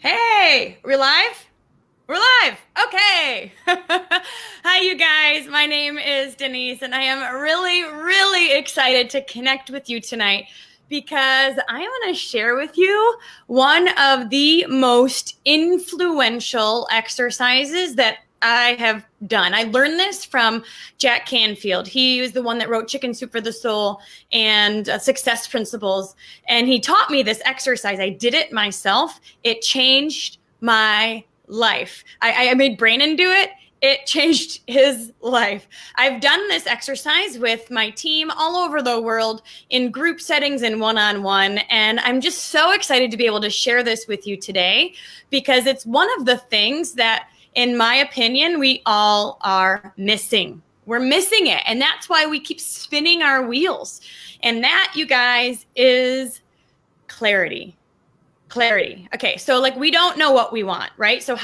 Hey, we're live? We're live. Okay. Hi, you guys. My name is Denise, and I am really, really excited to connect with you tonight because I want to share with you one of the most influential exercises that I have done. I learned this from Jack Canfield. He was the one that wrote Chicken Soup for the Soul and Success Principles. And he taught me this exercise. I did it myself. It changed my life. I made Brandon do it. It changed his life. I've done this exercise with my team all over the world in group settings and one-on-one. And I'm just so excited to be able to share this with you today because it's one of the things that, in my opinion, we all are missing. We're missing it. And that's why we keep spinning our wheels. And that, you guys, is clarity. Clarity. Okay, so we don't know what we want, right? So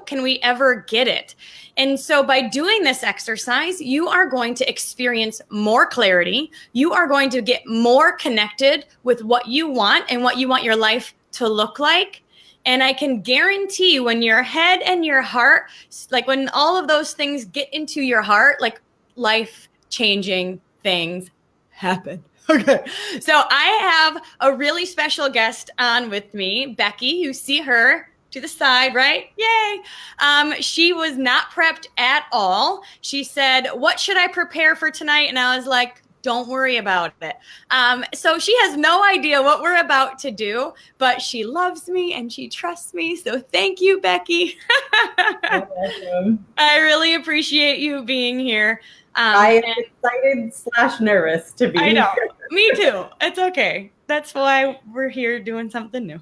can we ever get it? And so by doing this exercise, you are going to experience more clarity. You are going to get more connected with what you want and what you want your life to look like. And I can guarantee when your head and your heart, when all of those things get into your heart, life-changing things happen. Okay, so I have a really special guest on with me, Becky. You see her to the side, right? Yay! She was not prepped at all. She said, "What should I prepare for tonight?" And I was like, "Don't worry about it." So she has no idea what we're about to do, but she loves me and she trusts me. So thank you, Becky. You're welcome. I really appreciate you being here. I am excited / nervous to be I know. here. Me too. It's okay. That's why we're here doing something new.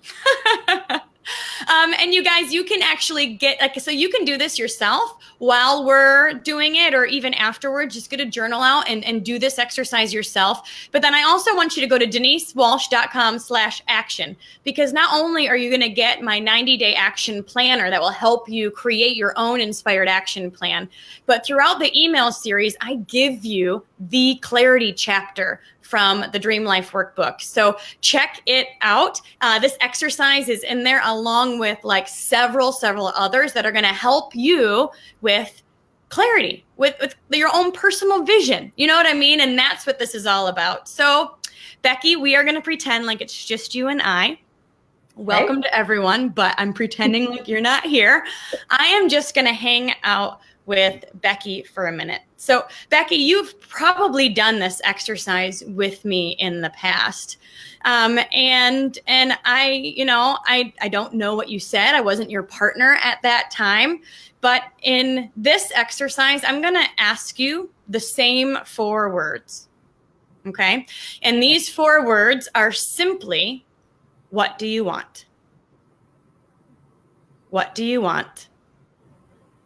And you guys, you can actually so you can do this yourself while we're doing it, or even afterwards. Just get a journal out and do this exercise yourself. But then I also want you to go to denisewalsh.com/action, because not only are you going to get my 90-day action planner that will help you create your own inspired action plan, but throughout the email series, I give you the clarity chapter from the Dream Life Workbook. So check it out. This exercise is in there along with several others that are going to help you with clarity, with your own personal vision. You know what I mean? And that's what this is all about. So Becky, we are going to pretend like it's just you and I. Welcome to everyone, but I'm pretending like you're not here. I am just going to hang out with Becky for a minute. So Becky, you've probably done this exercise with me in the past. And I don't know what you said. I wasn't your partner at that time. But in this exercise, I'm going to ask you the same 4 words. Okay? And these 4 words are simply, what do you want? What do you want?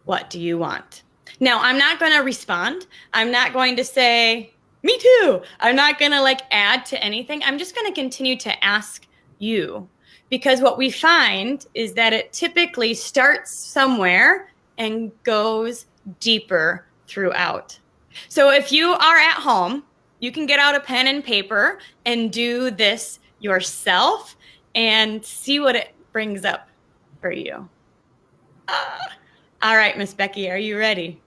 What do you want? Now, I'm not going to respond. I'm not going to say, me too. I'm not going to add to anything. I'm just going to continue to ask you, because what we find is that it typically starts somewhere and goes deeper throughout. So if you are at home, you can get out a pen and paper and do this yourself and see what it brings up for you. All right, Miss Becky, are you ready?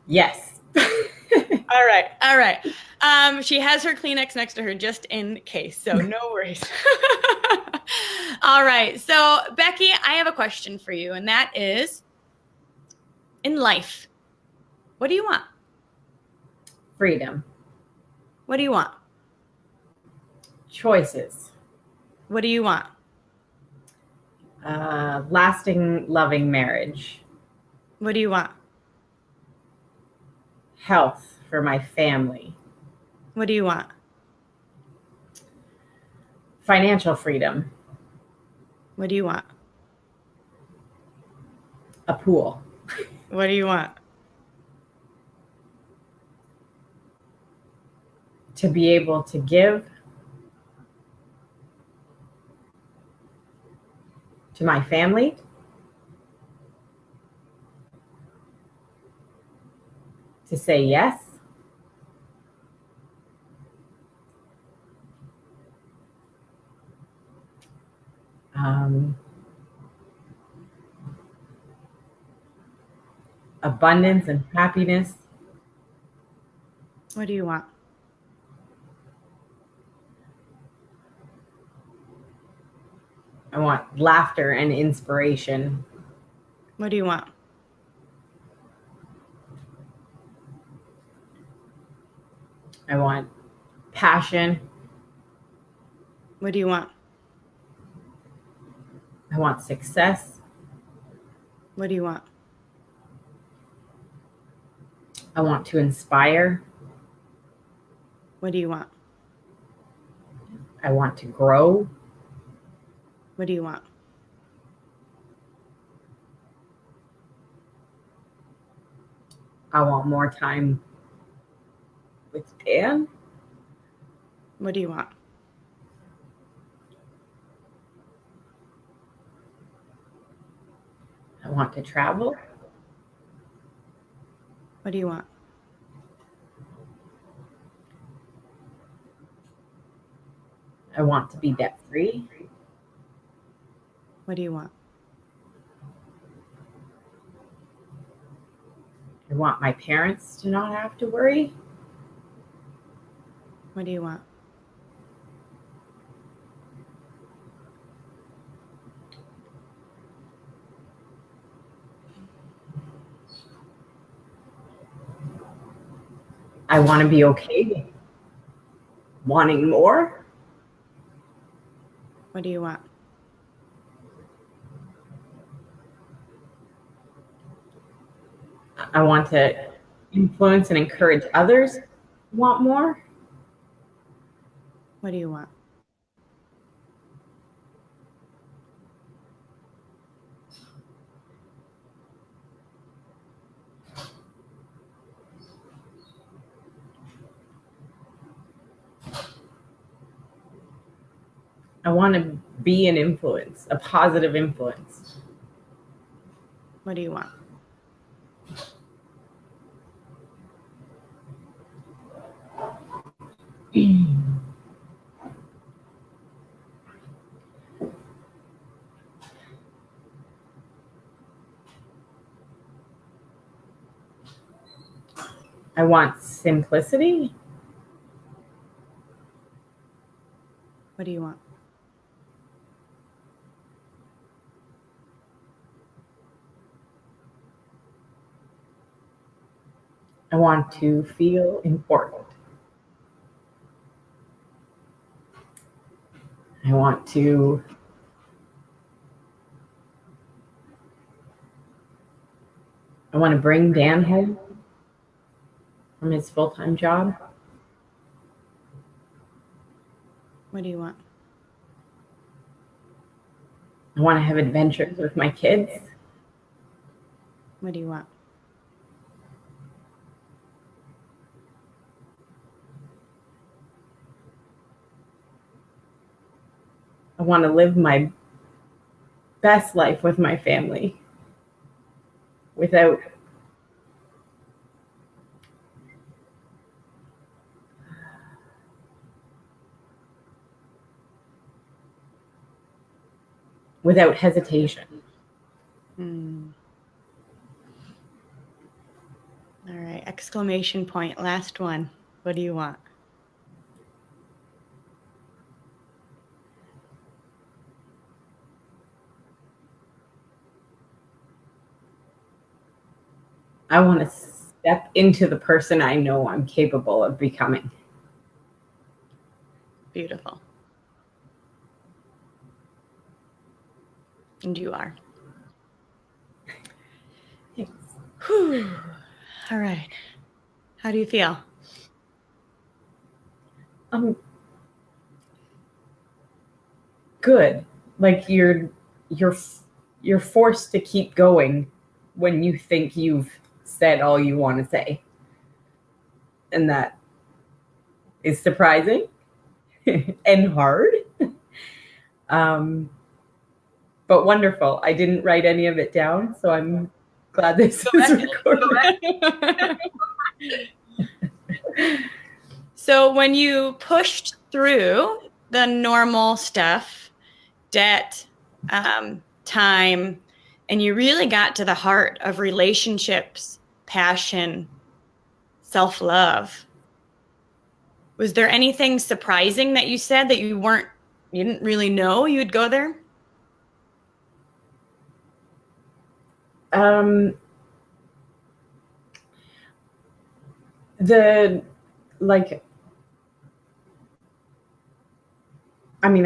Yes. All right. She has her Kleenex next to her just in case, so no worries. All right, so Becky, I have a question for you, and that is, in life, what do you want? Freedom. What do you want? Choices. What do you want? Lasting, loving marriage. What do you want? Health for my family. What do you want? Financial freedom. What do you want? A pool. What do you want? To be able to give to my family. To say yes. abundance and happiness. What do you want? I want laughter and inspiration. What do you want? I want passion. What do you want? I want success. What do you want? I want to inspire. What do you want? I want to grow. What do you want? I want more time with Dan. What do you want? I want to travel. What do you want? I want to be debt free. What do you want? I want my parents to not have to worry. What do you want? I want to be okay with wanting more. What do you want? I want to influence and encourage others to want more. What do you want? I want to be an influence, a positive influence. What do you want? I want simplicity. What do you want? I want to feel important. I want to bring Dan home from his full-time job. What do you want? I want to have adventures with my kids. What do you want? I want to live my best life with my family without hesitation. All right. Exclamation point. Last one. What do you want? I want to step into the person I know I'm capable of becoming. Beautiful. And you are. Thanks. Whew. All right. How do you feel? Good. Like you're forced to keep going when you think you've said all you want to say. And that is surprising and hard. But wonderful. I didn't write any of it down, so I'm glad this is recorded. So when you pushed through the normal stuff, debt, time, and you really got to the heart of relationships, passion, self-love. Was there anything surprising that you said that you didn't really know you'd go there? I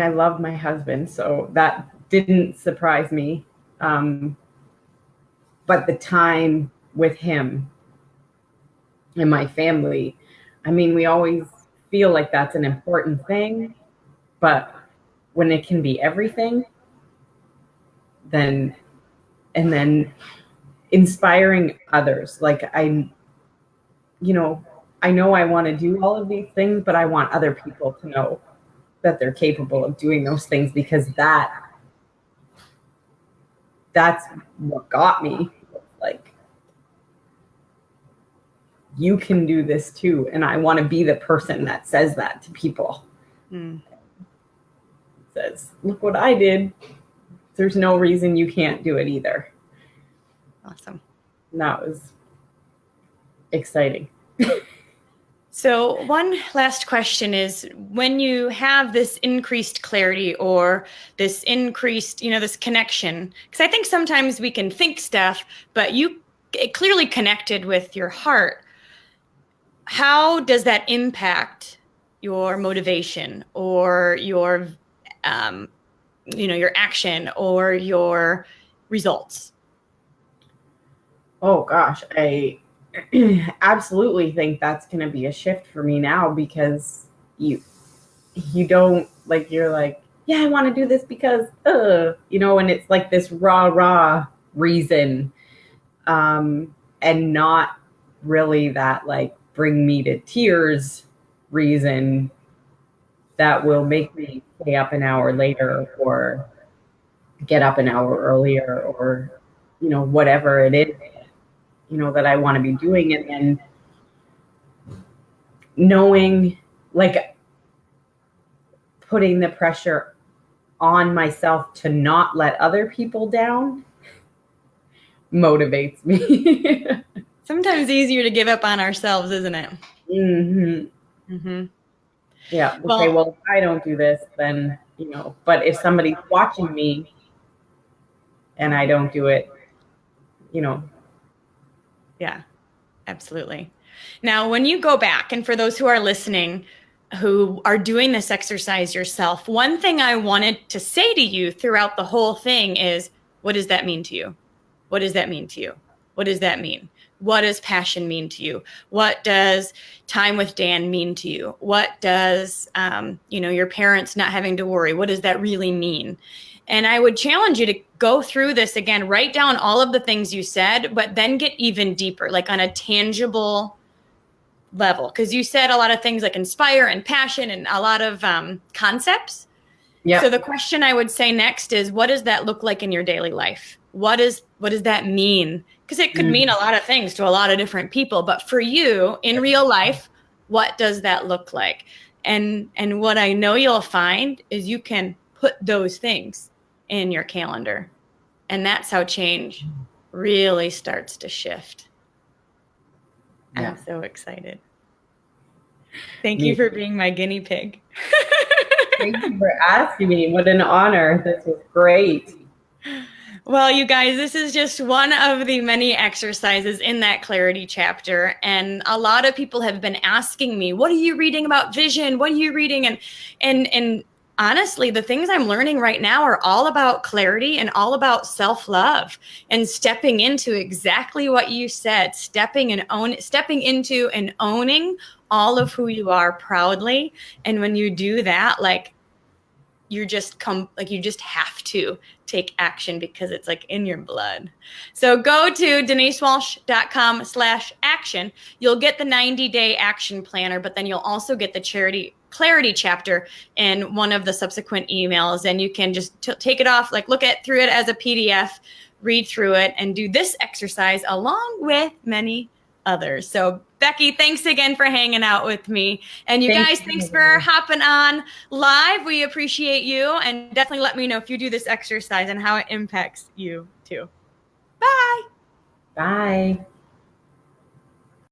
love my husband, so that didn't surprise me. But the time with him and my family, we always feel like that's an important thing, but when it can be everything, and then inspiring others. Like I know I want to do all of these things, but I want other people to know that they're capable of doing those things, because that's what got me. Like, you can do this too. And I want to be the person that says that to people. Says, look what I did. There's no reason you can't do it either. Awesome. And that was exciting. So one last question is, when you have this increased clarity or this increased, this connection, because I think sometimes we can think stuff, but it clearly connected with your heart. How does that impact your motivation or your, your action or your results? Oh gosh, I absolutely think that's going to be a shift for me now, because you don't, like, you're like, yeah, I want to do this because, and it's like this raw reason, and not really that, like, bring me to tears reason that will make me stay up an hour later or get up an hour earlier, or, whatever it is, that I want to be doing. And then knowing, like, putting the pressure on myself to not let other people down motivates me. Sometimes easier to give up on ourselves, isn't it? Mm-hmm. Mm-hmm. Yeah. Okay. Well, if I don't do this, then, but if somebody's watching me and I don't do it, Yeah, absolutely. Now, when you go back, and for those who are listening, who are doing this exercise yourself, one thing I wanted to say to you throughout the whole thing is, what does that mean to you? What does that mean to you? What does that mean? What does passion mean to you? What does time with Dan mean to you? What does, your parents not having to worry? What does that really mean? And I would challenge you to go through this again, write down all of the things you said, but then get even deeper, like on a tangible level. Because you said a lot of things like inspire and passion and a lot of concepts. Yeah. So the question I would say next is, what does that look like in your daily life? What does that mean? Because it could mean a lot of things to a lot of different people. But for you in real life, what does that look like? And what I know you'll find is you can put those things in your calendar. And that's how change really starts to shift. Yeah. I'm so excited. Thank you for being my guinea pig. Thank you for asking me. What an honor. This was great. Well, you guys, this is just one of the many exercises in that clarity chapter. And a lot of people have been asking me, what are you reading about vision? What are you reading? And honestly, the things I'm learning right now are all about clarity and all about self-love and stepping into exactly what you said, stepping into and owning all of who you are proudly. And when you do that, you just have to take action because it's like in your blood. So go to denisewalsh.com/action. You'll get the 90-day action planner, but then you'll also get the clarity chapter in one of the subsequent emails. And you can just take it off, look through it as a PDF, read through it, and do this exercise along with many others. So Becky, thanks again for hanging out with me. And thanks for hopping on live. We appreciate you. And definitely let me know if you do this exercise and how it impacts you too. Bye.